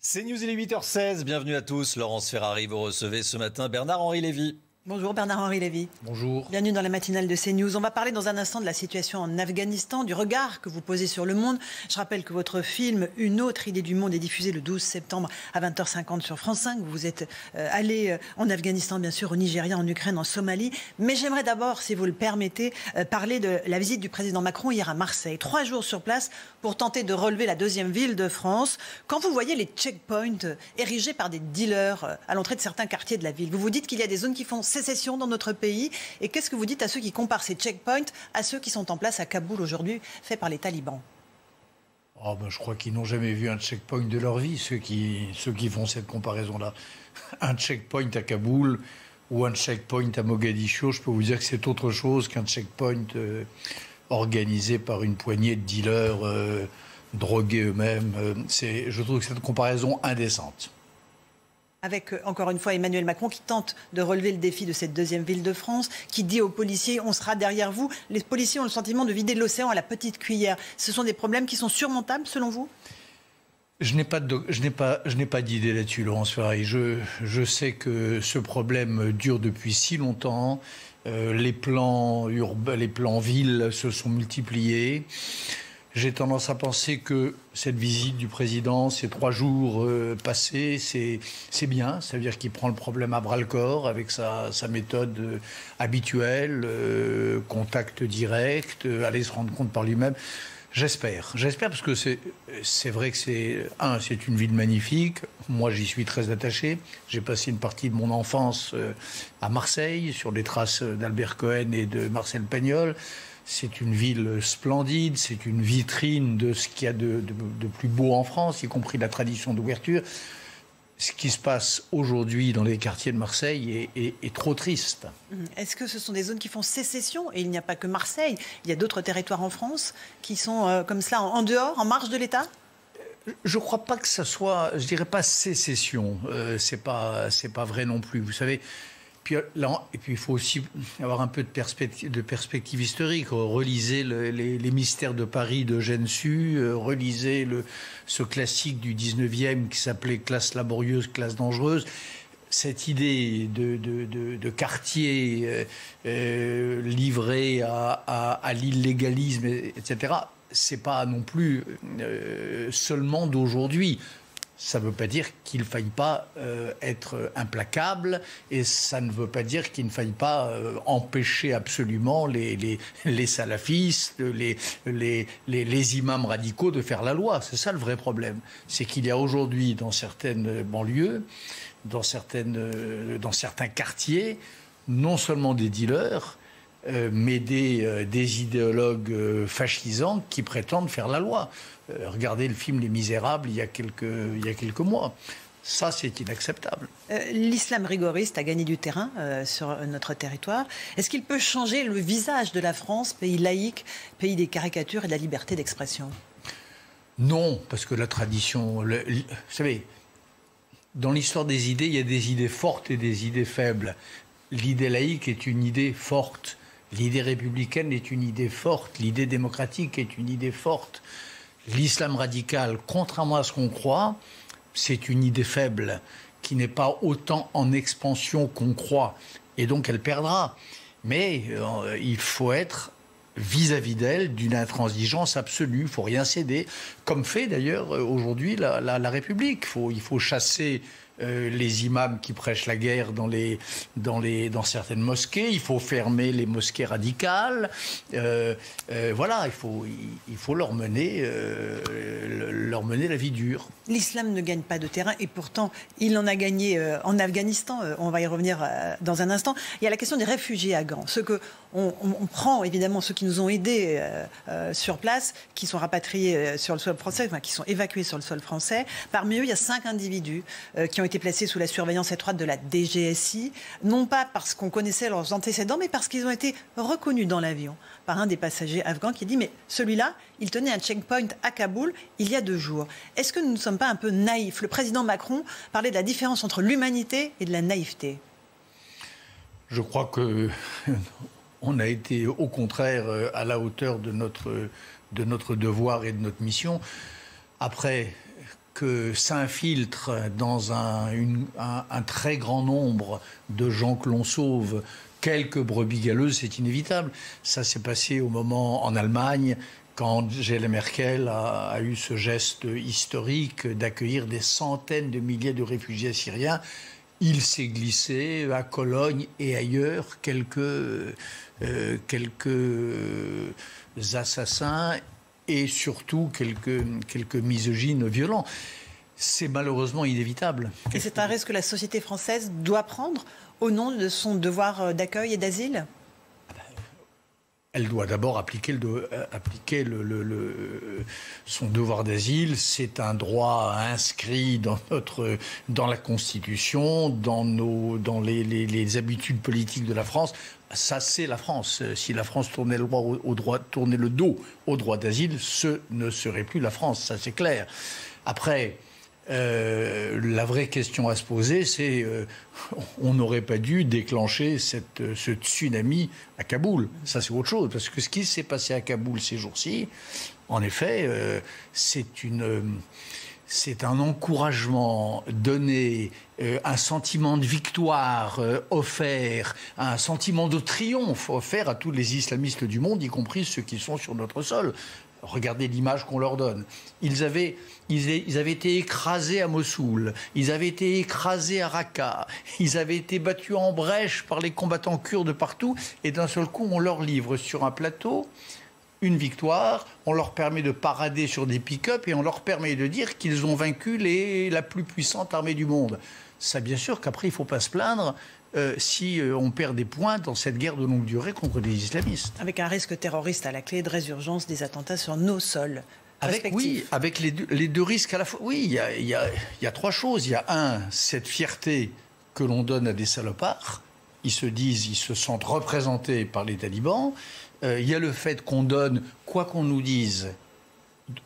C'est News, il est 8h16, bienvenue à tous. Laurence Ferrari, vous recevez ce matin Bernard-Henri Lévy. Bonjour Bernard-Henri Lévy. Bonjour. Bienvenue dans la matinale de CNews. On va parler dans un instant de la situation en Afghanistan, du regard que vous posez sur le monde. Je rappelle que votre film Une autre idée du monde est diffusé le 12 septembre à 20h50 sur France 5. Vous êtes allé en Afghanistan, bien sûr, au Nigeria, en Ukraine, en Somalie. Mais j'aimerais d'abord, si vous le permettez, parler de la visite du président Macron hier à Marseille. 3 jours sur place pour tenter de relever la deuxième ville de France. Quand vous voyez les checkpoints érigés par des dealers à l'entrée de certains quartiers de la ville, vous vous dites qu'il y a des zones qui font sécession dans notre pays. Et qu'est-ce que vous dites à ceux qui comparent ces checkpoints à ceux qui sont en place à Kaboul aujourd'hui, faits par les talibans? Je crois qu'ils n'ont jamais vu un checkpoint de leur vie, ceux qui font cette comparaison-là. Un checkpoint à Kaboul ou un checkpoint à Mogadiscio, je peux vous dire que c'est autre chose qu'un checkpoint organisé par une poignée de dealers drogués eux-mêmes. Je trouve que c'est une comparaison indécente. Avec, encore une fois, Emmanuel Macron qui tente de relever le défi de cette deuxième ville de France, qui dit aux policiers « on sera derrière vous ». Les policiers ont le sentiment de vider l'océan à la petite cuillère. Ce sont des problèmes qui sont surmontables, selon vous ? Je n'ai pas d'idée là-dessus, Laurence Ferrari. Je sais que ce problème dure depuis si longtemps. Les plans villes se sont multipliés. J'ai tendance à penser que cette visite du président, ces 3 jours passés, c'est bien. Ça veut dire qu'il prend le problème à bras-le-corps avec sa méthode habituelle, contact direct, aller se rendre compte par lui-même. J'espère parce que c'est vrai que c'est une ville magnifique. Moi, j'y suis très attaché. J'ai passé une partie de mon enfance à Marseille, sur les traces d'Albert Cohen et de Marcel Pagnol. C'est une ville splendide, c'est une vitrine de ce qu'il y a de plus beau en France, y compris la tradition d'ouverture. Ce qui se passe aujourd'hui dans les quartiers de Marseille est trop triste. Est-ce que ce sont des zones qui font sécession? Et il n'y a pas que Marseille, il y a d'autres territoires en France qui sont comme cela en dehors, en marge de l'État? Je ne crois pas que ça soit, je dirais pas sécession, c'est pas vrai non plus. Vous savez, et puis il faut aussi avoir un peu de perspective historique. Relisez les mystères de Paris d'Eugène Sue, relisez ce classique du 19e qui s'appelait classe laborieuse, classe dangereuse. Cette idée de quartier livré à l'illégalisme, etc., c'est pas non plus seulement d'aujourd'hui. Ça ne veut pas dire qu'il ne faille pas être implacable et ça ne veut pas dire qu'il ne faille pas empêcher absolument les salafistes, les imams radicaux de faire la loi. C'est ça le vrai problème. C'est qu'il y a aujourd'hui dans certaines banlieues, dans certains quartiers, non seulement des dealers, mais des idéologues fascisants qui prétendent faire la loi. Regardez le film Les Misérables il y a quelques mois. Ça, c'est inacceptable. L'islam rigoriste a gagné du terrain sur notre territoire. Est-ce qu'il peut changer le visage de la France, pays laïque, pays des caricatures et de la liberté d'expression? Non, parce que la tradition... vous savez, dans l'histoire des idées, il y a des idées fortes et des idées faibles. L'idée laïque est une idée forte. L'idée républicaine est une idée forte. L'idée démocratique est une idée forte. L'islam radical, contrairement à ce qu'on croit, c'est une idée faible qui n'est pas autant en expansion qu'on croit. Et donc elle perdra. Mais il faut être vis-à-vis d'elle d'une intransigeance absolue. Il ne faut rien céder. Comme fait d'ailleurs aujourd'hui la République. Il faut chasser les imams qui prêchent la guerre dans certaines mosquées. Il faut fermer les mosquées radicales. Voilà, il faut leur mener la vie dure. L'islam ne gagne pas de terrain et pourtant il en a gagné en Afghanistan. On va y revenir dans un instant. Il y a la question des réfugiés à Gand. On prend évidemment ceux qui nous ont aidés sur place, qui sont rapatriés sur le sol français, enfin, qui sont évacués sur le sol français. Parmi eux, il y a 5 individus qui ont été placés sous la surveillance étroite de la DGSI, non pas parce qu'on connaissait leurs antécédents, mais parce qu'ils ont été reconnus dans l'avion par un des passagers afghans qui dit « mais celui-là, il tenait un checkpoint à Kaboul il y a 2 jours ». Est-ce que nous ne sommes pas un peu naïfs? Le président Macron parlait de la différence entre l'humanité et de la naïveté. Je crois que on a été au contraire à la hauteur de notre devoir et de notre mission. Après, que s'infiltre dans un très grand nombre de gens que l'on sauve quelques brebis galeuses, c'est inévitable. Ça s'est passé au moment en Allemagne, quand Angela Merkel a eu ce geste historique d'accueillir des centaines de milliers de réfugiés syriens. Il s'est glissé à Cologne et ailleurs quelques assassins et surtout quelques misogynes violents. C'est malheureusement inévitable. Et c'est un risque que la société française doit prendre au nom de son devoir d'accueil et d'asile ? Elle doit d'abord appliquer son devoir d'asile. C'est un droit inscrit dans la Constitution, dans les habitudes politiques de la France. Ça, c'est la France. Si la France tournait le dos au droit d'asile, ce ne serait plus la France. Ça, c'est clair. Après, la vraie question à se poser, c'est on n'aurait pas dû déclencher ce tsunami à Kaboul. Ça, c'est autre chose. Parce que ce qui s'est passé à Kaboul ces jours-ci, en effet, c'est un encouragement donné, un sentiment de victoire offert, un sentiment de triomphe offert à tous les islamistes du monde, y compris ceux qui sont sur notre sol. Regardez l'image qu'on leur donne. Ils avaient été écrasés à Mossoul, ils avaient été écrasés à Raqqa, ils avaient été battus en brèche par les combattants kurdes partout, et d'un seul coup, on leur livre sur un plateau une victoire, on leur permet de parader sur des pick-up et on leur permet de dire qu'ils ont vaincu la plus puissante armée du monde. Ça, bien sûr qu'après, il ne faut pas se plaindre si on perd des points dans cette guerre de longue durée contre les islamistes. Avec un risque terroriste à la clé, de résurgence des attentats sur nos sols. Avec les deux risques à la fois. Oui, il y a trois choses. Il y a cette fierté que l'on donne à des salopards. Ils se sentent représentés par les talibans. Il y a le fait qu'on donne, quoi qu'on nous dise,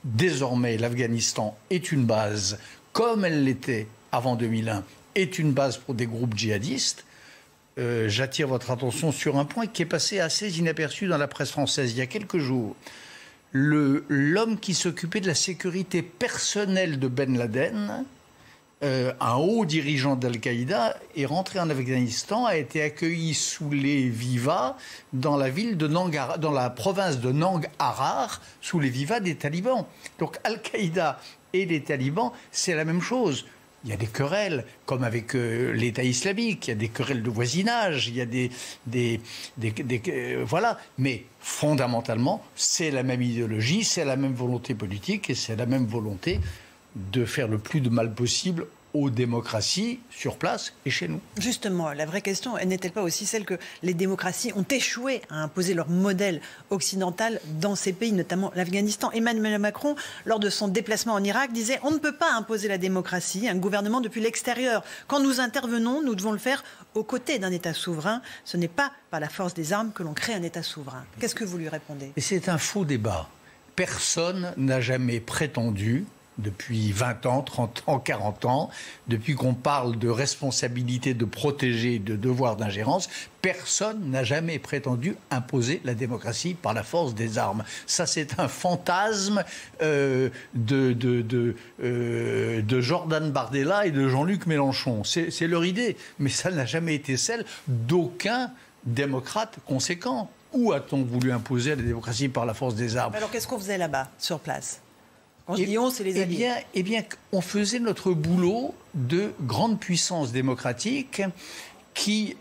désormais l'Afghanistan est une base, comme elle l'était avant 2001, est une base pour des groupes djihadistes. J'attire votre attention sur un point qui est passé assez inaperçu dans la presse française il y a quelques jours. L'homme qui s'occupait de la sécurité personnelle de Ben Laden, un haut dirigeant d'Al-Qaïda, est rentré en Afghanistan, a été accueilli sous les vivas dans la province de Nangarhar, sous les vivas des talibans. Donc Al-Qaïda et les talibans, c'est la même chose. Il y a des querelles, comme avec l'État islamique, il y a des querelles de voisinage, il y a voilà. Mais fondamentalement, c'est la même idéologie, c'est la même volonté politique et c'est la même volonté de faire le plus de mal possible aux démocraties sur place et chez nous. Justement, la vraie question n'est-elle pas aussi celle que les démocraties ont échoué à imposer leur modèle occidental dans ces pays, notamment l'Afghanistan? Emmanuel Macron, lors de son déplacement en Irak, disait « On ne peut pas imposer la démocratie, un gouvernement depuis l'extérieur. Quand nous intervenons, nous devons le faire aux côtés d'un État souverain. Ce n'est pas par la force des armes que l'on crée un État souverain. » Qu'est-ce que vous lui répondez? Et c'est un faux débat. Personne n'a jamais prétendu, depuis 20 ans, 30 ans, 40 ans, depuis qu'on parle de responsabilité de protéger, de devoir d'ingérence, personne n'a jamais prétendu imposer la démocratie par la force des armes. Ça, c'est un fantasme de Jordan Bardella et de Jean-Luc Mélenchon. C'est leur idée, mais ça n'a jamais été celle d'aucun démocrate conséquent. Où a-t-on voulu imposer la démocratie par la force des armes? Alors, qu'est-ce qu'on faisait là-bas, sur place? Quand je dis on, c'est les alliés. Eh bien, on faisait notre boulot de grande puissance démocratique qui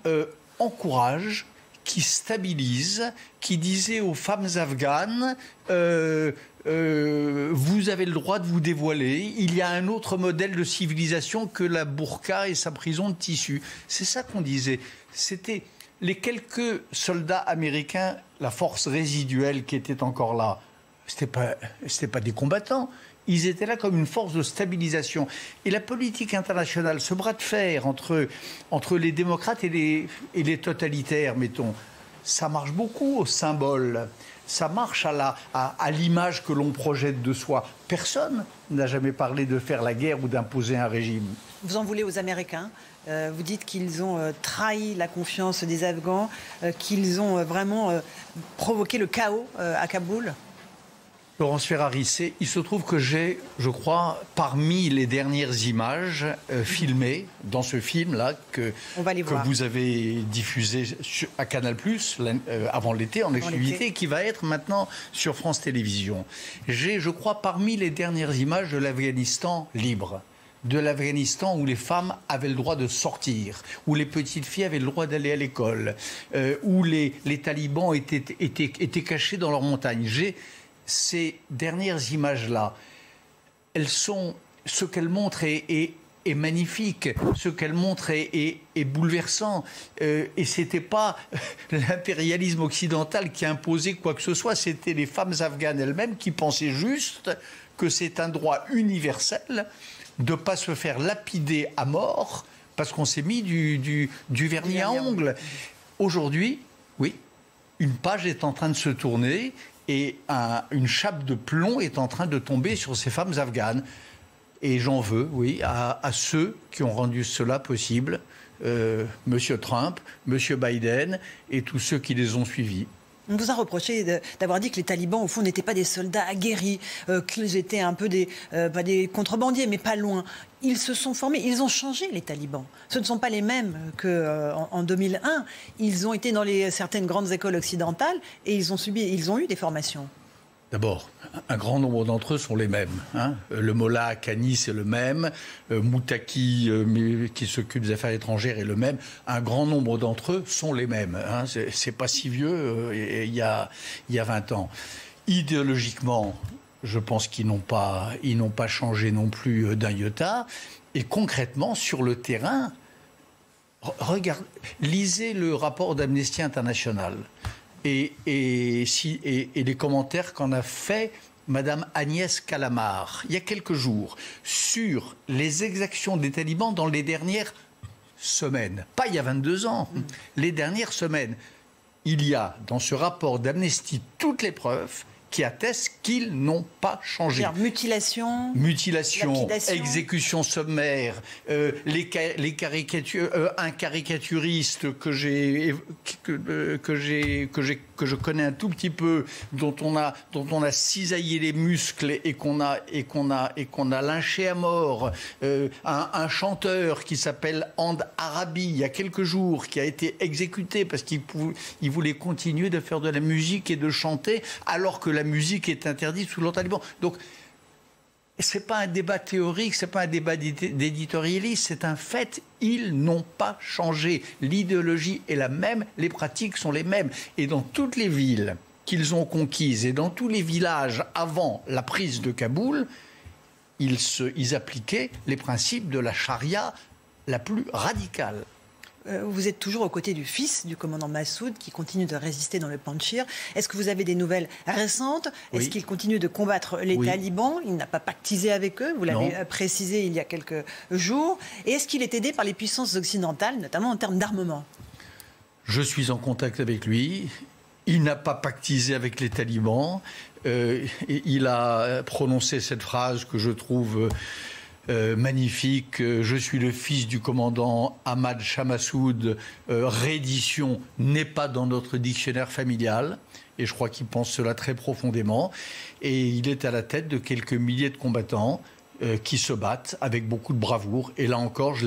encourage, qui stabilise, qui disait aux femmes afghanes vous avez le droit de vous dévoiler, il y a un autre modèle de civilisation que la burqa et sa prison de tissu. C'est ça qu'on disait. C'était les quelques soldats américains, la force résiduelle qui était encore là. C'était pas des combattants. Ils étaient là comme une force de stabilisation. Et la politique internationale, ce bras de fer entre les démocrates et les totalitaires, mettons, ça marche beaucoup au symbole. Ça marche à l'image que l'on projette de soi. Personne n'a jamais parlé de faire la guerre ou d'imposer un régime. Vous en voulez aux Américains? Vous dites qu'ils ont trahi la confiance des Afghans, qu'ils ont vraiment provoqué le chaos à Kaboul? Laurence Ferrari, il se trouve que j'ai, je crois, parmi les dernières images filmées dans ce film-là que vous avez diffusé à Canal+, avant l'été, en exclusivité, qui va être maintenant sur France Télévisions. J'ai, je crois, parmi les dernières images de l'Afghanistan libre. De l'Afghanistan où les femmes avaient le droit de sortir, où les petites filles avaient le droit d'aller à l'école, où les talibans étaient cachés dans leurs montagnes. Ces dernières images-là, elles sont, ce qu'elles montrent est magnifique, ce qu'elles montrent est bouleversant. Et c'était pas l'impérialisme occidental qui imposait quoi que ce soit, c'était les femmes afghanes elles-mêmes qui pensaient juste que c'est un droit universel de ne pas se faire lapider à mort parce qu'on s'est mis du vernis à ongles. Aujourd'hui, oui, une page est en train de se tourner et une chape de plomb est en train de tomber sur ces femmes afghanes. Et j'en veux, oui, à ceux qui ont rendu cela possible, Monsieur Trump, Monsieur Biden et tous ceux qui les ont suivis. On vous a reproché d'avoir dit que les talibans, au fond, n'étaient pas des soldats aguerris, qu'ils étaient un peu pas des contrebandiers, mais pas loin. Ils se sont formés, ils ont changé, les talibans. Ce ne sont pas les mêmes qu'en 2001. Ils ont été dans certaines grandes écoles occidentales et ils ont eu des formations. D'abord, un grand nombre d'entre eux sont les mêmes. Hein. Le Mollah Haqqani, c'est le même. Moutaki, qui s'occupe des affaires étrangères, est le même. Un grand nombre d'entre eux sont les mêmes. Hein. C'est pas si vieux, il y a 20 ans. Idéologiquement, je pense qu'ils n'ont pas changé non plus d'un iota. Et concrètement, sur le terrain, lisez le rapport d'Amnesty International. Et les commentaires qu'en a fait Madame Agnès Calamard, il y a quelques jours, sur les exactions des talibans dans les dernières semaines. Pas il y a 22 ans, les dernières semaines. Il y a dans ce rapport d'Amnesty toutes les preuves qui attestent qu'ils n'ont pas changé. Mutilation, exécution sommaire, un caricaturiste que je connais un tout petit peu, dont on a cisaillé les muscles et qu'on a lynché à mort, un chanteur qui s'appelle And Arabi, il y a quelques jours, qui a été exécuté parce qu'il voulait continuer de faire de la musique et de chanter alors que la musique est interdite sous le taliban. Donc, c'est pas un débat théorique, c'est pas un débat d'éditorialiste, c'est un fait. Ils n'ont pas changé. L'idéologie est la même, les pratiques sont les mêmes. Et dans toutes les villes qu'ils ont conquises et dans tous les villages avant la prise de Kaboul, ils appliquaient les principes de la charia la plus radicale. Vous êtes toujours aux côtés du fils du commandant Massoud qui continue de résister dans le Panjshir. Est-ce que vous avez des nouvelles récentes? Est-ce qu'il continue de combattre les talibans? Il n'a pas pactisé avec eux, vous l'avez précisé il y a quelques jours. Et est-ce qu'il est aidé par les puissances occidentales, notamment en termes d'armement? Je suis en contact avec lui. Il n'a pas pactisé avec les talibans. Il a prononcé cette phrase que je trouve magnifique. Je suis le fils du commandant Ahmad Shah Massoud. Réédition n'est pas dans notre dictionnaire familial. Et je crois qu'il pense cela très profondément. Et il est à la tête de quelques milliers de combattants qui se battent avec beaucoup de bravoure. Et là encore,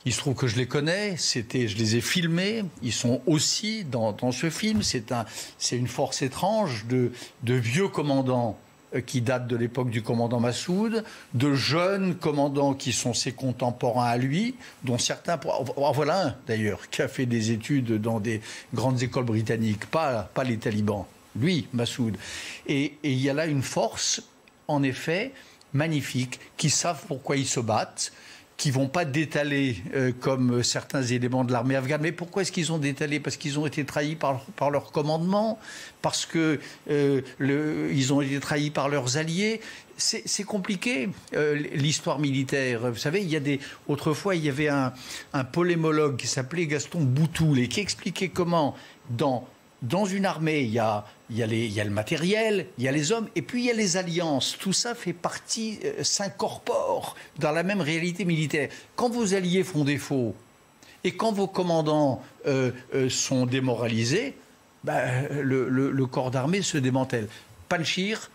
il se trouve que je les connais, je les ai filmés, ils sont aussi dans ce film. C'est une force étrange de vieux commandants qui datent de l'époque du commandant Massoud, de jeunes commandants qui sont ses contemporains à lui, dont certains... Voilà un, d'ailleurs, qui a fait des études dans des grandes écoles britanniques, pas les talibans, lui, Massoud. Et il y a là une force, en effet, magnifique, qui savent pourquoi ils se battent, qui ne vont pas détaler comme certains éléments de l'armée afghane. Mais pourquoi est-ce qu'ils ont détalé? Parce qu'ils ont été trahis par leur commandement, parce qu'ils ont été trahis par leurs alliés. C'est compliqué, l'histoire militaire. Vous savez, autrefois, il y avait un polémologue qui s'appelait Gaston Boutoul et qui expliquait comment, dans une armée, il y a le matériel, il y a les hommes, et puis il y a les alliances. Tout ça fait partie, s'incorpore dans la même réalité militaire. Quand vos alliés font défaut, et quand vos commandants sont démoralisés, le corps d'armée se démantèle. Panjshir,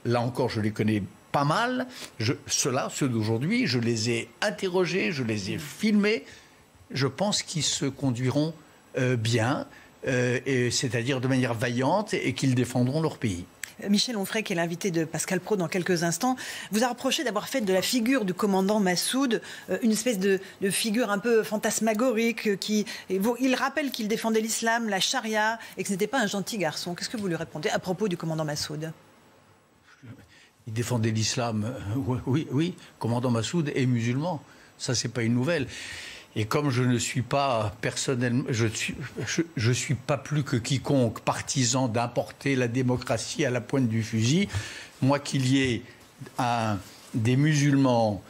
Là encore, je les connais pas mal. Ceux d'aujourd'hui, je les ai interrogés, je les ai filmés. Je pense qu'ils se conduiront bien, c'est-à-dire de manière vaillante, et qu'ils défendront leur pays. Michel Onfray, qui est l'invité de Pascal Praud dans quelques instants, vous a reproché d'avoir fait de la figure du commandant Massoud une espèce de figure un peu fantasmagorique. Il rappelle qu'il défendait l'islam, la charia, et que ce n'était pas un gentil garçon. Qu'est-ce que vous lui répondez à propos du commandant Massoud? Il défendait l'islam, oui. Commandant Massoud est musulman. Ça, c'est pas une nouvelle. Et comme je ne suis pas personnellement, je suis pas plus que quiconque partisan d'importer la démocratie à la pointe du fusil, moi qu'il y ait des musulmans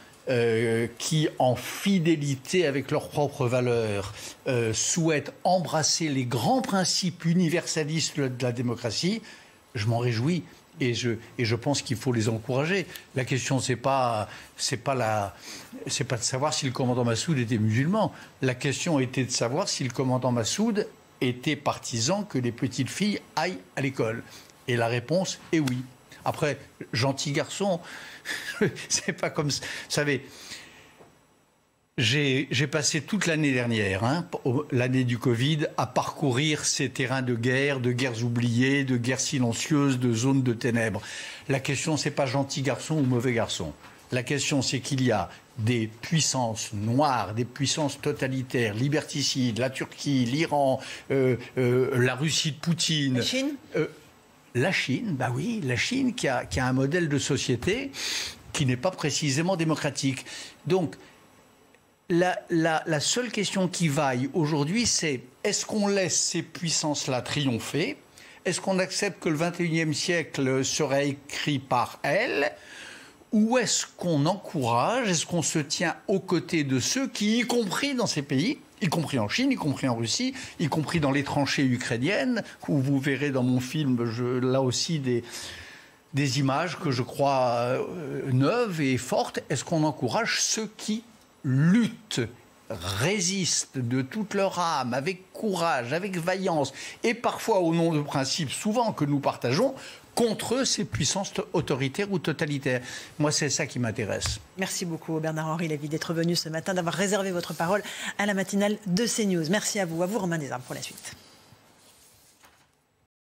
qui, en fidélité avec leurs propres valeurs, souhaitent embrasser les grands principes universalistes de la démocratie, je m'en réjouis. Et je pense qu'il faut les encourager. La question, c'est pas de savoir si le commandant Massoud était musulman. La question était de savoir si le commandant Massoud était partisan que les petites filles aillent à l'école. Et la réponse est oui. Après, gentil garçon, c'est pas comme ça. Vous savez, j'ai passé toute l'année dernière, l'année du Covid, à parcourir ces terrains de guerres oubliées, de guerres silencieuses, de zones de ténèbres. La question, c'est pas gentil garçon ou mauvais garçon. La question, c'est qu'il y a des puissances noires, des puissances totalitaires, liberticides, la Turquie, l'Iran, la Russie de Poutine. La Chine La Chine, bah oui, la Chine qui a un modèle de société qui n'est pas précisément démocratique. Donc, la seule question qui vaille aujourd'hui, c'est est-ce qu'on laisse ces puissances-là triompher? Est-ce qu'on accepte que le XXIe siècle serait écrit par elles? Ou est-ce qu'on encourage, est-ce qu'on se tient aux côtés de ceux qui, y compris dans ces pays, y compris en Chine, y compris en Russie, y compris dans les tranchées ukrainiennes, où vous verrez dans mon film, là aussi, des images que je crois neuves et fortes, est-ce qu'on encourage ceux qui luttent, résistent de toute leur âme, avec courage, avec vaillance, et parfois au nom de principes souvent que nous partageons, contre ces puissances autoritaires ou totalitaires. Moi, c'est ça qui m'intéresse. Merci beaucoup Bernard-Henri Lévy d'être venu ce matin, d'avoir réservé votre parole à la matinale de CNews. Merci à vous Romain Desarmes pour la suite.